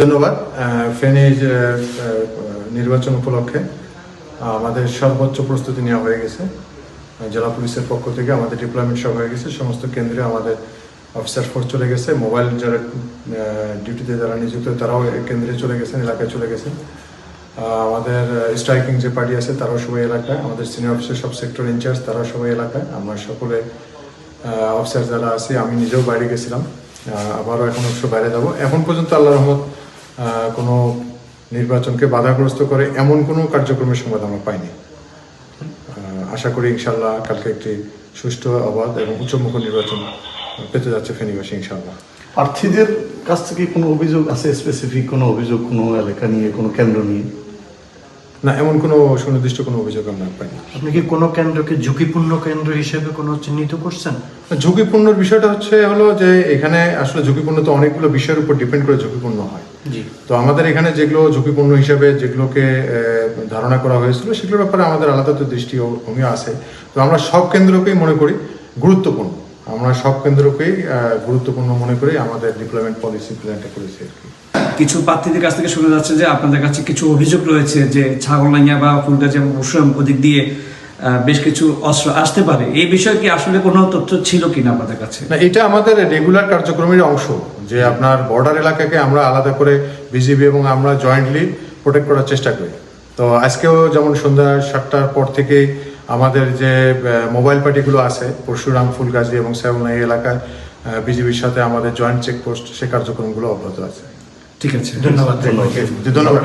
ধন্যবাদ। ফেনী নির্বাচন উপলক্ষে আমাদের সর্বোচ্চ প্রস্তুতি নেওয়া হয়ে গেছে। জেলা পুলিশের পক্ষ থেকে আমাদের ডিপ্লয়মেন্ট সব হয়ে গেছে। সমস্ত কেন্দ্রে আমাদের অফিসার ফোর্স চলে গেছে। মোবাইল যারা ডিউটিতে যারা নিযুক্ত তারাও কেন্দ্রে চলে গেছেন, এলাকায় চলে গেছেন। আমাদের স্ট্রাইকিং যে পার্টি আছে তারাও সবাই এলাকায়, আমাদের সিনিয়র অফিসার সব সেক্টর ইনচার্জ তারাও সবাই এলাকায়। আমরা সকলে অফিসার যারা আছি, আমি নিজেও বাইরে গেছিলাম, আবারও এখন অবশ্য বাইরে যাবো। এখন পর্যন্ত আল্লাহ রহমত কোনো নির্বাচনকে বাধাগ্রস্ত করে এমন কোনো কার্যক্রমের সংবাদ আমরা পাইনি। আশা করি ইনশাল্লাহ কালকে একটি সুষ্ঠু, অবাধ এবং উচ্চমুখ নির্বাচন পেতে যাচ্ছে ফেনীবাসী ইনশাল্লাহ। প্রার্থীদের কাছ থেকে কোনো অভিযোগ আছে, স্পেসিফিক কোনো অভিযোগ কোনো এলাকা নিয়ে, কোনো কেন্দ্র নিয়ে? না, এমন কোনো সুনির্দিষ্ট কোনো অভিযোগ আমরা পাইনি। আপনি কি কোনো কেন্দ্রকে ঝুঁকিপূর্ণ কেন্দ্র হিসেবে কোনো চিহ্নিত করছেন? ঝুঁকিপূর্ণর বিষয়টা হলো যে এখানে আসলে ঝুঁকিপূর্ণ তো অনেকগুলো বিষয়ের উপর ডিপেন্ড করে ঝুঁকিপূর্ণ হয়। জি। তো আমাদের এখানে যেগুলো ঝুঁকিপূর্ণ হিসেবে যেগুলোকে ধারণা করা হয়েছিল সেগুলোর ব্যাপারে আমাদের আলাদা তো দৃষ্টিভঙ্গি আছে। তো আমরা সব কেন্দ্রকেই মনে করি গুরুত্বপূর্ণ, আমরা সব কেন্দ্রকেই গুরুত্বপূর্ণ মনে করি আমাদের ডিপ্লয়মেন্ট পলিসি প্ল্যানটা করেছি আর কি। কিছু প্রার্থীদের কাছ থেকে শোনা যাচ্ছে যে আপনাদের কাছে কিছু অভিযোগ রয়েছে যে ছাগলনাইয়া বা ফুলগাজী এবং পরশুরাম ওদিক দিয়ে বেশ কিছু অস্ত্র আসতে পারে। এই বিষয়ে কি আসলে কোনো তথ্য ছিল কিনা আপনাদের কাছে? না, এটা আমাদের রেগুলার কার্যক্রমের অংশ যে আপনার বর্ডার এলাকাকে আমরা আলাদা করে বিজিবি এবং আমরা জয়েন্টলি প্রোটেক্ট করার চেষ্টা করি। তো আজকেও যেমন সন্ধ্যা 7টার পর থেকেই আমাদের যে মোবাইল পার্টিগুলো আছে পরশুরাম, ফুলগাজী এবং ছাগলনাইয়া এলাকায় বিজিবির সাথে আমাদের জয়েন্ট চেকপোস্ট, সে কার্যক্রমগুলো অব্যাহত আছে। ঠিক আছে, ধন্যবাদ। ধন্যবাদ।